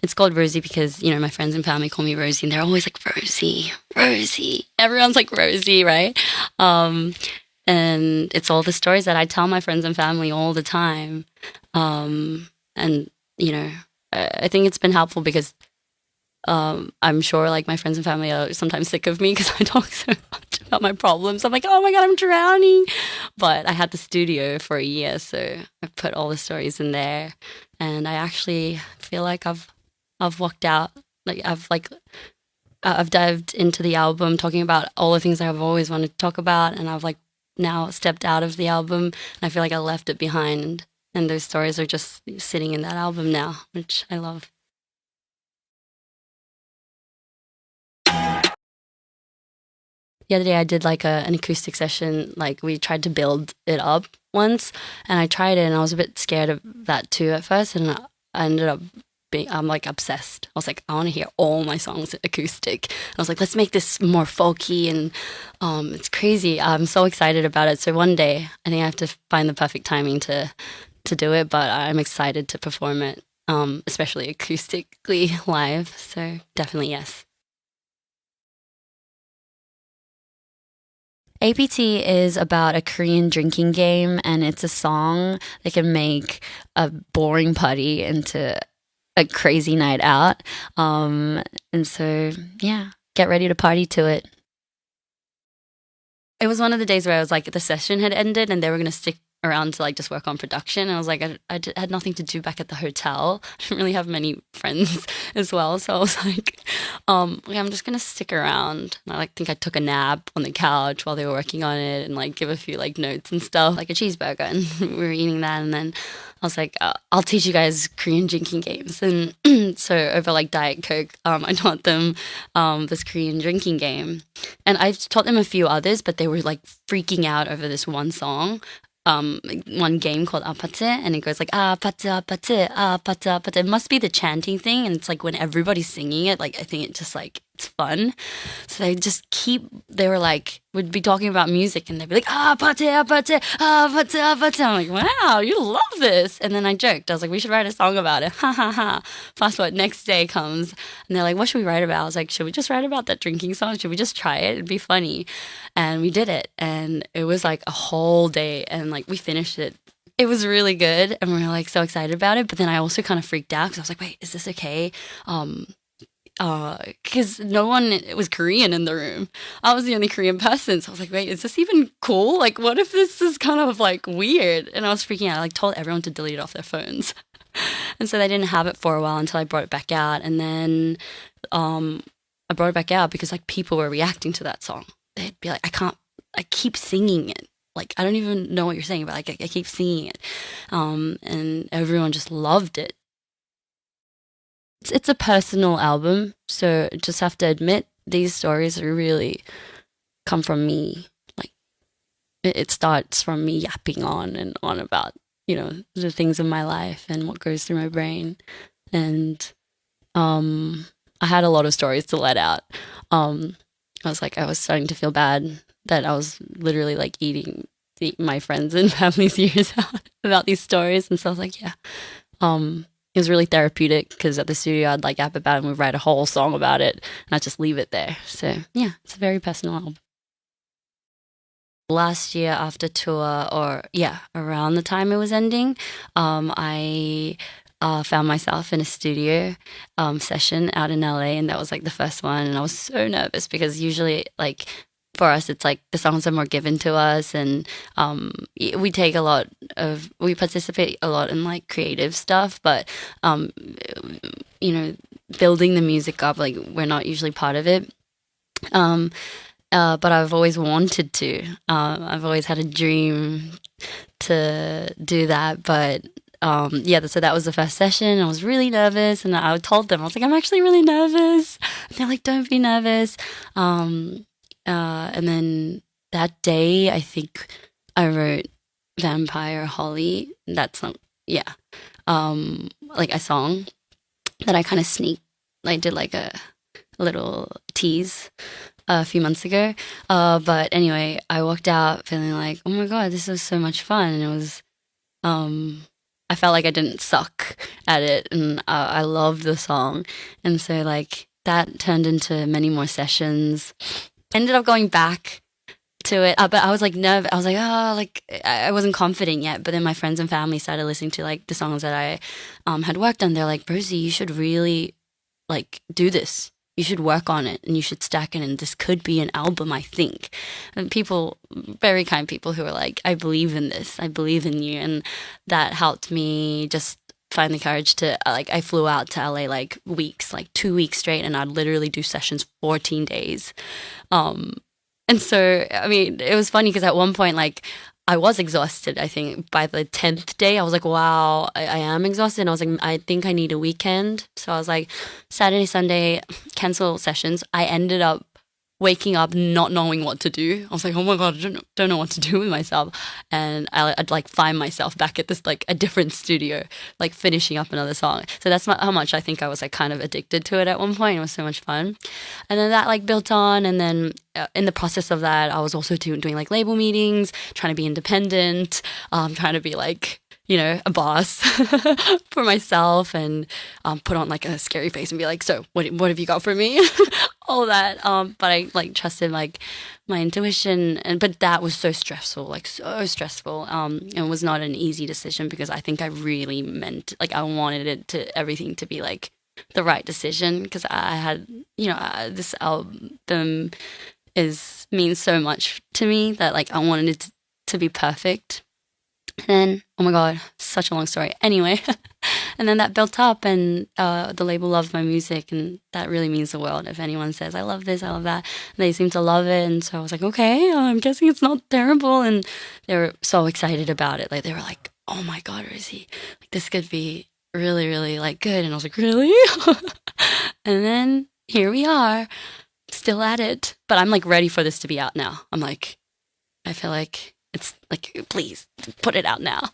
it's called Rosie because, my friends and family call me Rosie and they're always like, Rosie, Rosie. Everyone's like Rosie, right? Um, and it's all the stories that I tell my friends and family all the time. And, I think it's been helpful because I'm sure like my friends and family are sometimes sick of me because I talk so much about my problems. I'm like, oh my God, I'm drowning. But I had the studio for a year, so I put all the stories in there. And I actually feel like I've walked out, I've dived into the album talking about all the things I've always wanted to talk about. And I've like now stepped out of the album and I feel like I left it behind. And those stories are just sitting in that album now, which I love. The other day I did like an acoustic session. Like we tried to build it up once, and I tried it, and I was a bit scared of that too at first, and I ended up being I'm like obsessed. I was like, I want to hear all my songs acoustic. I was like, let's make this more folky, and it's crazy. I'm so excited about it. So one day I think I have to find the perfect timing to do it, but I'm excited to perform it, especially acoustically live. So definitely yes. APT is about a Korean drinking game, and it's a song that can make a boring party into a crazy night out. And so, yeah, get ready to party to it. It was one of the days where I was like, the session had ended and they were going to stick around to like just work on production. And I was like, had nothing to do back at the hotel. I didn't really have many friends as well. So I was like, okay, I'm just going to stick around. And I like think I took a nap on the couch while they were working on it and like give a few like notes and stuff, like a cheeseburger. And we were eating that. And then I was like, I'll teach you guys Korean drinking games. And so over like Diet Coke, I taught them this Korean drinking game. And I've taught them a few others, but they were like freaking out over this one song. One game called Apate, and it goes like Apate, Apate, Apate, Apate. It must be the chanting thing, and it's like when everybody's singing it, like I think it just like it's fun. So they were like, would be talking about music, and they'd be like Apate, Apate, Apate, Apate. I'm like, wow, you love this. And then I joked, I was like, we should write a song about it. Ha ha ha. Fast forward, next day comes, and they're like, what should we write about? I was like, should we just write about that drinking song? Should we just try it? It'd be funny. And we did it, and it was like a whole day, and like we finished it. It was really good, and we were like so excited about it. But then I also kind of freaked out because I was like, wait, is this okay? Because no one was Korean in the room. I was the only Korean person, so I was like, wait, is this even cool? Like, what if this is kind of like weird? And I was freaking out. I like told everyone to delete it off their phones, and so they didn't have it for a while until I brought it back out, and then I brought it back out because like people were reacting to that song. They'd be like, I keep singing it. Like, I don't even know what you're saying, but like, I keep singing it. And everyone just loved it. It's a personal album, so just have to admit these stories are really come from me. Like, it starts from me yapping on and on about, the things in my life and what goes through my brain. And I had a lot of stories to let out. I was starting to feel bad that I was literally like eating my friends and family's ears out about these stories. And so I was like, yeah. It was really therapeutic because at the studio I'd like app about it and we'd write a whole song about it and I'd just leave it there. So yeah, it's a very personal album. Last year after tour, or yeah, around the time it was ending, I found myself in a studio session out in LA, and that was like the first one. And I was so nervous because usually, like, for us, it's like the songs are more given to us, and we participate a lot in like creative stuff, but you know, building the music up, like, we're not usually part of it. Um, but I've always wanted to. I've always had a dream to do that. But yeah, so that was the first session. I was really nervous, and I told them, I was like, I'm actually really nervous. And they're like, don't be nervous. And then that day, I think I wrote Vampire Holly. That's not, yeah, like a song that I kind of did like a little tease a few months ago. But anyway, I walked out feeling like, oh my God, this was so much fun. And it was, I felt like I didn't suck at it, and I loved the song. And so like that turned into many more sessions. Ended up going back to it, but I was like nervous. I was like, oh, like I wasn't confident yet. But then my friends and family started listening to like the songs that I had worked on. They're like, Rosie, you should really like do this. You should work on it and you should stack it, and this could be an album, I think. And people, very kind people who were like, I believe in this, I believe in you. And that helped me just find the courage to, like, I flew out to LA like weeks, like 2 weeks straight, and I'd literally do sessions 14 days. And so, I mean, it was funny because at one point, like, I was exhausted. I think by the 10th day, I was like, wow, I am exhausted. And I was like, I think I need a weekend. So I was like, Saturday, Sunday, cancel sessions. I ended up waking up not knowing what to do. I was like, oh my God, I don't know what to do with myself. And I'd like find myself back at this, like a different studio, like finishing up another song. So that's how much I think I was like kind of addicted to it at one point. It was so much fun. And then that like built on. And then in the process of that, I was also doing like label meetings, trying to be independent, trying to be like, you know, a boss for myself, and put on like a scary face and be like, so what have you got for me? All that. But I like trusted like my intuition, but that was so stressful, like so stressful. And it was not an easy decision because I think I really meant, like, I wanted it to everything to be like the right decision, because I had, you know, this album means so much to me that like I wanted it to be perfect. And then, oh my God, such a long story. Anyway, and then that built up, and the label loved my music, and that really means the world. If anyone says, I love this, I love that, they seem to love it. And so I was like, okay, I'm guessing it's not terrible. And they were so excited about it. Like, they were like, oh my God, Rosie, like, this could be really, really like good. And I was like, really? And then here we are, still at it. But I'm like ready for this to be out now. I'm like, I feel like it's like, please put it out now.